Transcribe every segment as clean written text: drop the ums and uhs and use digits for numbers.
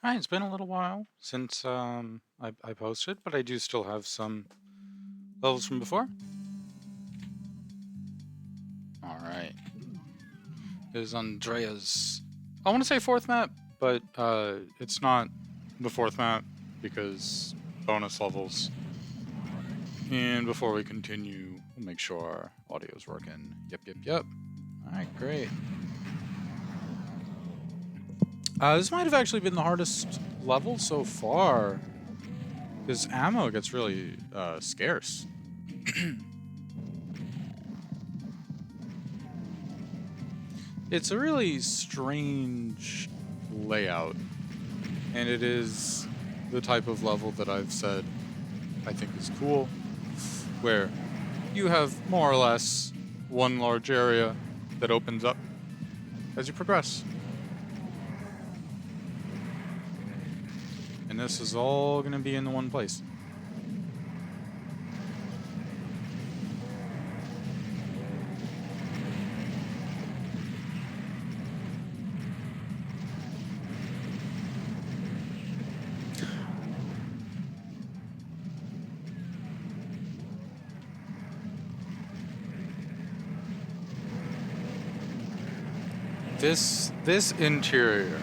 Hi, it's been a little while since I posted, but I do still have some levels from before. All right, this is Andrea's. I want to say fourth map, but it's not the fourth map because bonus levels. And before we continue, we'll make sure our audio's working. Yep. All right, great. This might have actually been the hardest level so far, because ammo gets really scarce. It's a really strange layout, and it is the type of level that I've said I think is cool, where you have more or less one large area that opens up as you progress. And this is all going to be in the one place. This interior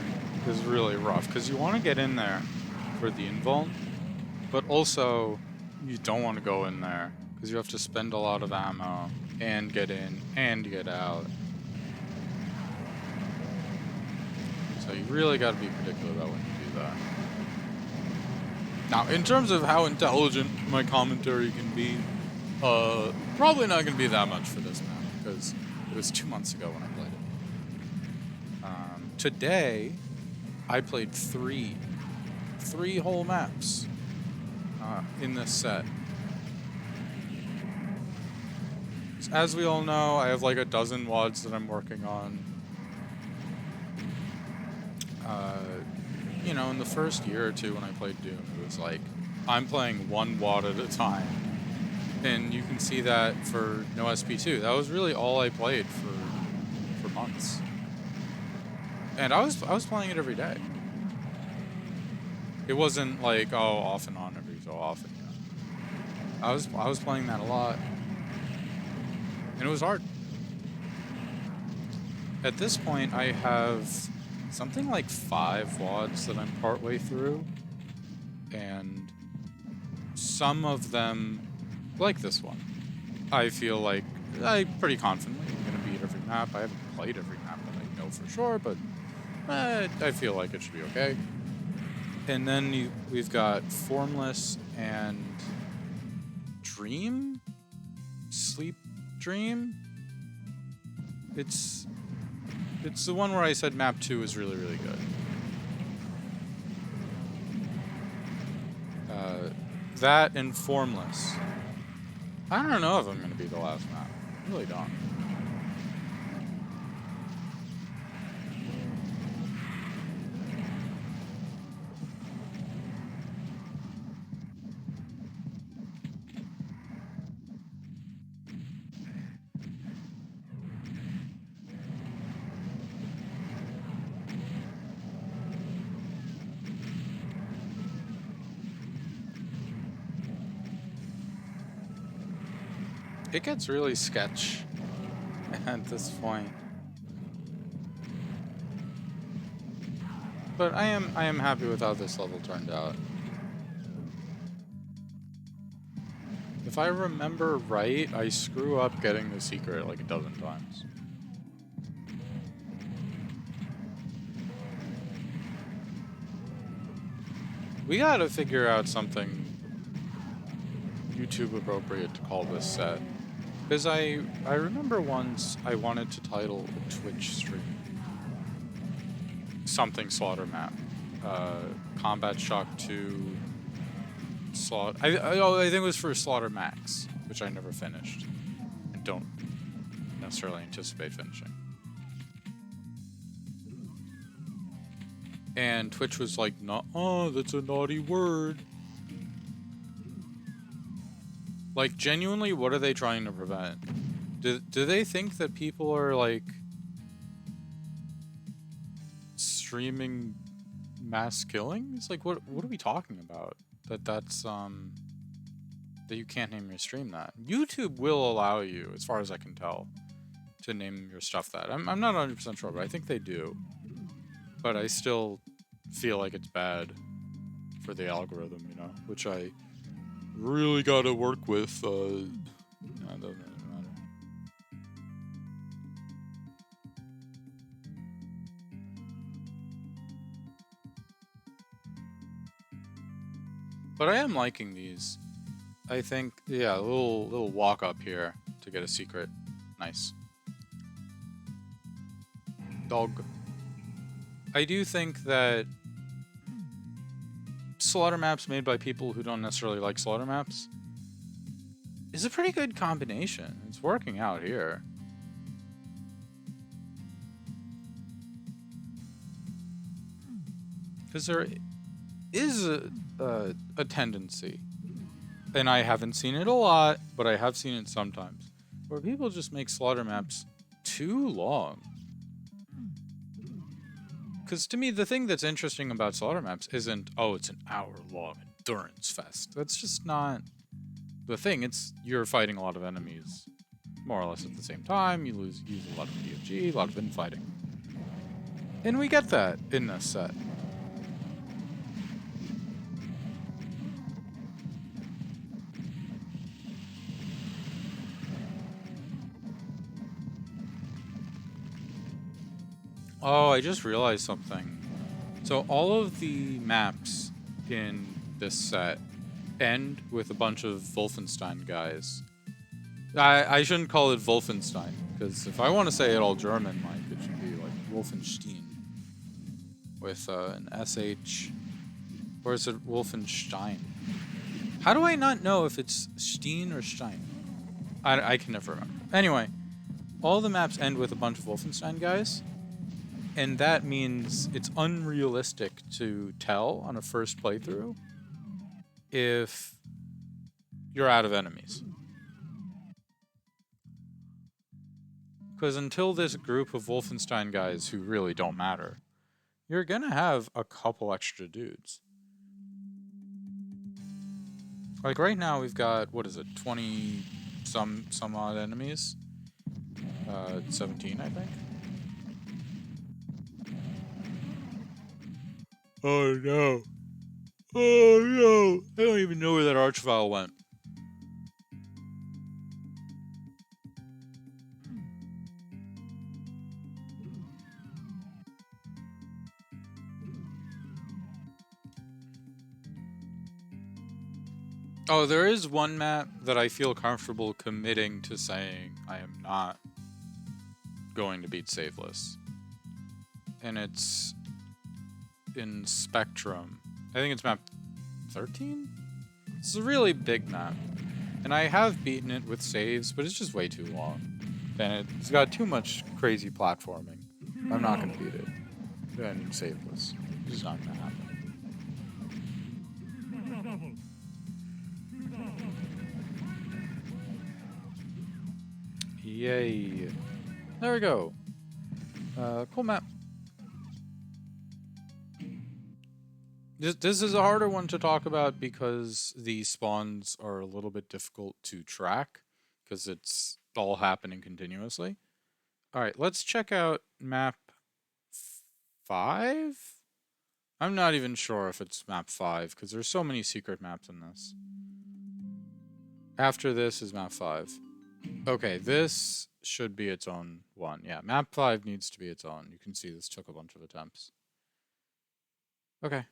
is really rough because you want to get in there for the invuln, but also you don't want to go in there because you have to spend a lot of ammo and get in and get out. So you really got to be particular about when you do that. Now, in terms of how intelligent my commentary can be, probably not going to be that much for this map because it was 2 months ago when I played it. Today, I played three whole maps in this set. As we all know, I have like a dozen WADs that I'm working on. You know, in the first year or two when I played Doom, it was like, I'm playing one WAD at a time. And you can see that for No SP2. That was really all I played for months. And I was playing it every day. It wasn't like, oh, off and on every so often. You know? I was playing that a lot. And it was hard. At this point, I have something like 5 WADs that I'm partway through. And some of them, like this one, I feel like I'm pretty confidently going to beat every map. I haven't played every map that I know for sure, but I feel like it should be okay. And then we've got Formless and Dream? Sleep Dream? It's the one where I said map 2 is really, really good. That and Formless. I don't know if I'm going to be the last map. I really don't. It gets really sketch at this point. But I am happy with how this level turned out. If I remember right, I screw up getting the secret like a dozen times. We gotta figure out something YouTube appropriate to call this set. Because I remember once I wanted to title a Twitch stream something Slaughter map. Combat Shock 2 Slaughter. I think it was for Slaughter Max, which I never finished. And don't necessarily anticipate finishing. And Twitch was like, no, oh, that's a naughty word. Like, genuinely, what are they trying to prevent? Do they think that people are, like, streaming mass killings? Like, what are we talking about? That's that you can't name your stream that. YouTube will allow you, as far as I can tell, to name your stuff that. I'm not 100% sure, but I think they do. But I still feel like it's bad for the algorithm, you know, which I really got to work with. No, it doesn't really matter. But I am liking these. I think, yeah, a little walk up here to get a secret. Nice. Dog. I do think that slaughter maps made by people who don't necessarily like slaughter maps is a pretty good combination. It's working out here. Because there is a tendency, and I haven't seen it a lot, but I have seen it sometimes, where people just make slaughter maps too long. Because to me, the thing that's interesting about slaughter maps isn't, oh, it's an hour-long endurance fest. That's just not the thing. It's you're fighting a lot of enemies more or less at the same time. You use a lot of DFG, a lot of infighting. And we get that in this set. Oh, I just realized something. So all of the maps in this set end with a bunch of Wolfenstein guys. I shouldn't call it Wolfenstein, because if I want to say it all German, like, it should be like Wolfenstein. With an SH. Or is it Wolfenstein? How do I not know if it's Steen or Stein? I can never remember. Anyway, all the maps end with a bunch of Wolfenstein guys. And that means it's unrealistic to tell on a first playthrough if you're out of enemies. Because until this group of Wolfenstein guys who really don't matter, you're gonna have a couple extra dudes. Like right now we've got, what is it, 20 some odd enemies? 17, I think. Oh no. Oh no. I don't even know where that archvile went. Oh, there is one map that I feel comfortable committing to saying I am not going to beat Saveless. And it's in Spectrum. I think it's map 13? It's a really big map. And I have beaten it with saves, but it's just way too long. And it's got too much crazy platforming. I'm not going to beat it. And Saveless. It's just not going to happen. Yay. There we go. Cool map. This is a harder one to talk about because the spawns are a little bit difficult to track because it's all happening continuously. All right, let's check out map 5. I'm not even sure if it's map 5 because there's so many secret maps in this. After this is map 5. Okay, this should be its own one. Yeah, map 5 needs to be its own. You can see this took a bunch of attempts. Okay.